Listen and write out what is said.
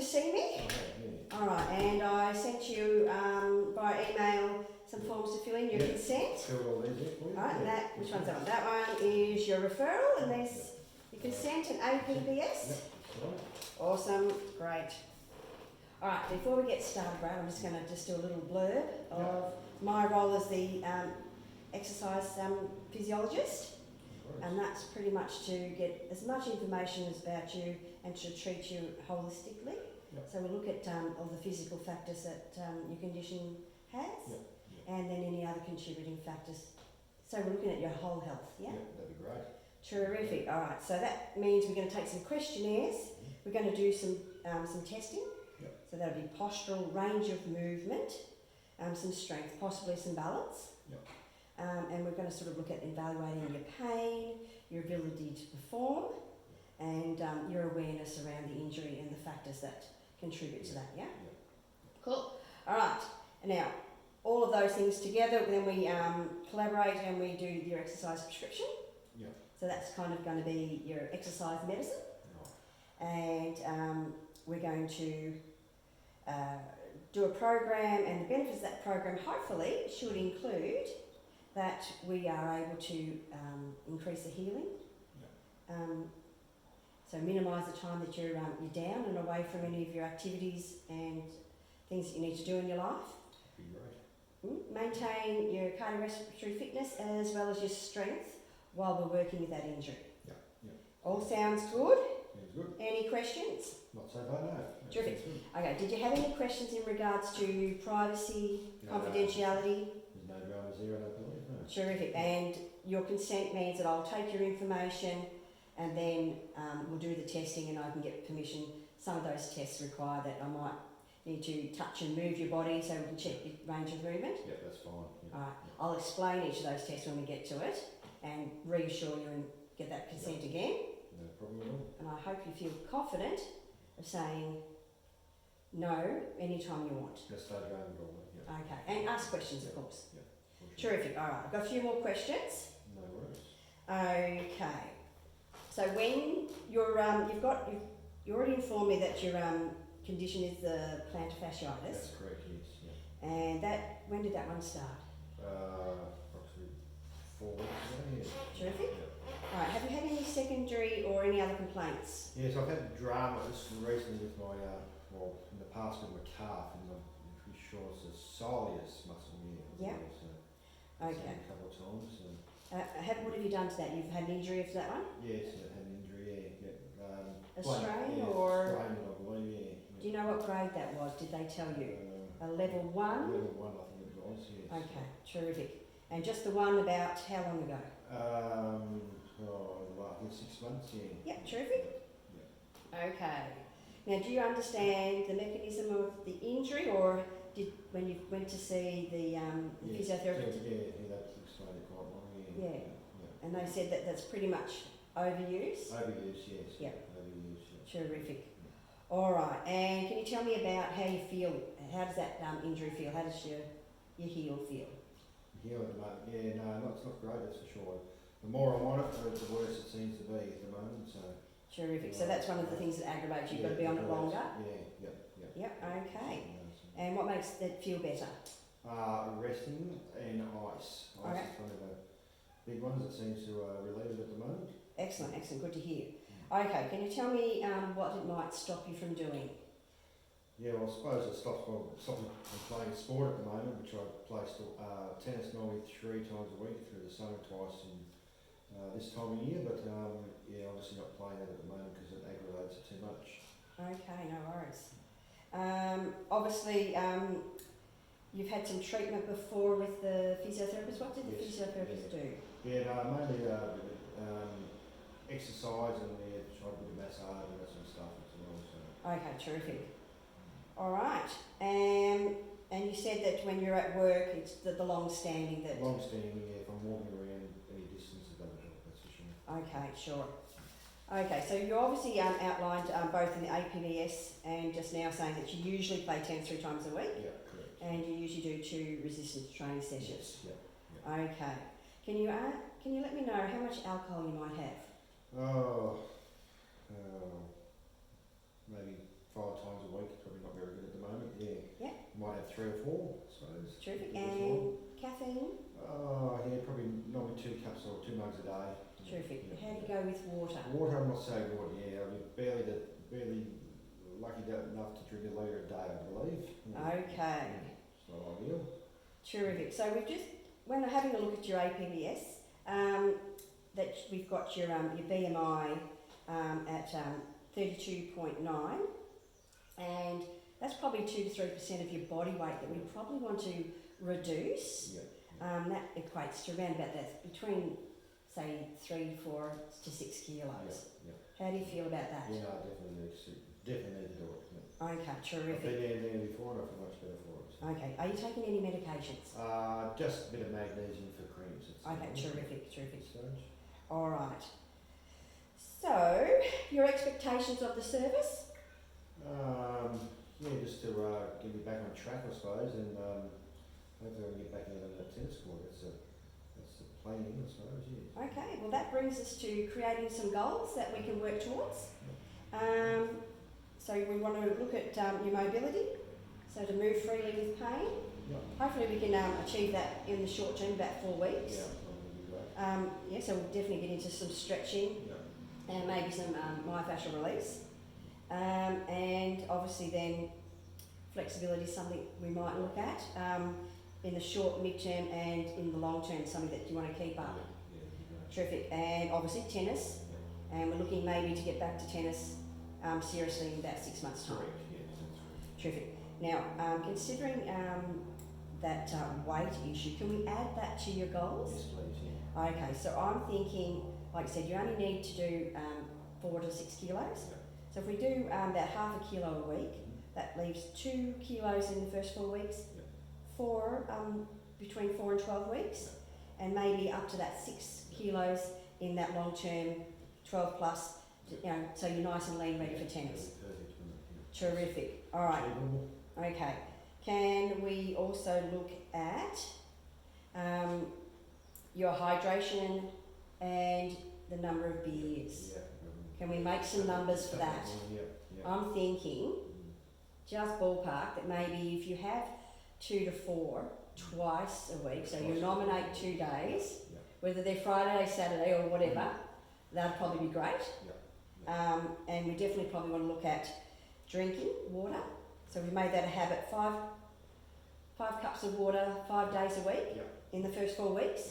see me. Yeah. All right, and I sent you by email some forms to fill in your consent. Filled all these in for you. All right, and that, which one's that one? That one is your referral, and there's your consent and APBS. Yep. Awesome, great. All right, before we get started, Brad, I'm just going to just do a little blurb of my role as the exercise physiologist. And that's pretty much to get as much information as about you and to treat you holistically. Yep. So we'll look at all the physical factors that your condition has, Yep. and then any other contributing factors. So we're looking at your whole health, yeah? That'd be great. Terrific. All right, so that means we're going to take some questionnaires. We're going to do some testing. Yep. So that'll be postural, range of movement, some strength, possibly some balance. Yep. And we're going to sort of look at evaluating your pain, your ability to perform, and your awareness around the injury and the factors that contribute to that, yeah? Yep. Cool. All right. Now, all of those things together, then we collaborate and we do your exercise prescription. Yep. So that's kind of going to be your exercise medicine. Right. And we're going to do a program, and the benefits of that program hopefully should include that we are able to increase the healing. So minimise the time that you're down and away from any of your activities and things that you need to do in your life. Be great. Maintain your cardiorespiratory fitness as well as your strength while we're working with that injury. Yep. Yep. All sounds good? Sounds good. Any questions? Not so far, no. Terrific. Sounds good. Okay, did you have any questions in regards to privacy, No, confidentiality? There's no dramas there, I don't believe, no. Terrific. And your consent means that I'll take your information and then we'll do the testing and I can get permission. Some of those tests require that I might need to touch and move your body so we can check your range of movement. Yeah, that's fine. Yeah. All right. I'll explain each of those tests when we get to it and reassure you and get that consent again. No problem at all. And I hope you feel confident of saying no anytime you want. Let's start going with all that, yeah. Okay, and ask questions, of course. Yeah. For sure. Terrific. All right, I've got a few more questions. No worries. Okay. So when you're you already informed me that your condition is the plantar fasciitis, That's correct, yes. Yeah. and that when did that one start? Approximately 4 weeks ago, yeah. Terrific. Yeah. All right. Have you had any secondary or any other complaints? Yes, I've had dramas recently with my, well, in the past with my calf, and I'm pretty sure it's a soleus muscle, yeah. Yeah. So, Okay. a couple of times. So. What have you done to that? You've had an injury to that one? Yes, I had an injury, yeah. A Well, strain yeah, or? strain, I believe, yeah. Do you know what grade that was? Did they tell you? A level 1? Level 1, I think it was, yes. Okay, terrific. And just the one about how long ago? I think 6 months, yeah. Yeah, terrific. Yeah. Okay. Now, do you understand the mechanism of the injury, or did when you went to see the Yes, physiotherapist? Yeah, that explained it quite well, yeah. Yeah. And they said that that's pretty much overuse? Overuse, yes. Yeah. Overuse, yeah. Terrific. All right. And can you tell me about how you feel? How does that injury feel? How does your heel feel? Here at the moment, yeah, no, it's not great, that's for sure. The more I'm on it, the worse it seems to be at the moment, so. Terrific. So that's one of the things that aggravates you. You've got to be on it longer? Yeah. Yep. Okay. And what makes it feel better? Resting and ice. Ice Okay. is one of the big ones that seems to relieve it at the moment. Excellent. Good to hear. Okay, can you tell me what it might stop you from doing? Yeah, well, I suppose it stops me from playing sport at the moment, which I play tennis normally 3 times a week through the summer, twice in this time of year, but yeah, obviously not playing that at the moment because it aggravates it too much. Okay, no worries. Obviously, you've had some treatment before with the physiotherapist. What did the Yes, physiotherapist do? Yeah, no, mainly exercise and try to do massage and that sort of stuff as well. So. Okay, terrific. All right. And you said that when you're at work, it's the long standing that. Long standing, yeah, if I'm walking around any distance, it doesn't help, that's for sure. Okay, sure. Okay, so you obviously outlined both in the APBS and just now saying that you usually play tennis 3 times a week. Yeah, correct. And you usually do 2 resistance training sessions. Yes, yeah. Okay. Can you let me know how much alcohol you might have? Oh, maybe 5 times a week. Probably not very good at the moment. Yeah. Yeah. Might have 3 or 4, I suppose. Terrific. If it's And long. caffeine? Oh, yeah, probably normally 2 cups or 2 mugs a day. Terrific. Yeah. How do you go with water? Water, I'm not so good. Yeah, I mean, barely lucky enough to drink a litre a day, I believe. Yeah. Okay. It's not ideal. Terrific. So when I'm having a look at your APBS, that we've got your BMI at 32.9, and that's probably 2 to 3% of your body weight that we probably want to reduce. Yeah. That equates to around about that, between say 3, 4 to 6 kilos. Yeah. How do you feel about that? Yeah, I definitely need to do it. Yeah. Okay, I've terrific. been there before and I feel much better for it. So. Okay, are you taking any medications? Just a bit of magnesium for cramps. Okay, terrific. Stage. All right. So, your expectations of the service? Yeah, just to get me back on track, I suppose, and hopefully I can get back out on that tennis court. That's the planning, I suppose. Yeah. Okay, well that brings us to creating some goals that we can work towards. So we want to look at your mobility, so to move freely with pain. Yeah. Hopefully we can achieve that in the short term, about 4 weeks. Yeah, that would be great. Yeah, so we'll definitely get into some stretching Yeah. and maybe some myofascial release. And obviously then flexibility is something we might look at in the short, mid-term and in the long term, something that you want to keep up. Yeah, that'd be great. Terrific. And obviously tennis, and we're looking maybe to get back to tennis seriously in about 6 months' time. Correct, yeah, that's right. Terrific. Now, considering that weight issue, can we add that to your goals? Yes, please, yeah. Okay, so I'm thinking, like I said, you only need to do 4 to 6 kilos. Yeah. So if we do about half a kilo a week, that leaves 2 kilos in the first 4 weeks, Yeah. 4 between 4 and 12 weeks, and maybe up to that 6 kilos in that long term, 12 plus, you know, so you're nice and lean, ready for tennis. Perfect, yeah. Terrific. All right. Achievable. Okay. Can we also look at your hydration and the number of beers? Yeah. Can we make some numbers for that? Yeah, yeah. I'm thinking, just ballpark, that maybe if you have 2 to 4 twice a week, so you nominate 2 days, Yeah. whether they're Friday, Saturday or whatever, that'd probably be great. And we definitely probably want to look at drinking water. So we made that a habit, 5 cups of water 5 days a week Yeah. in the first 4 weeks.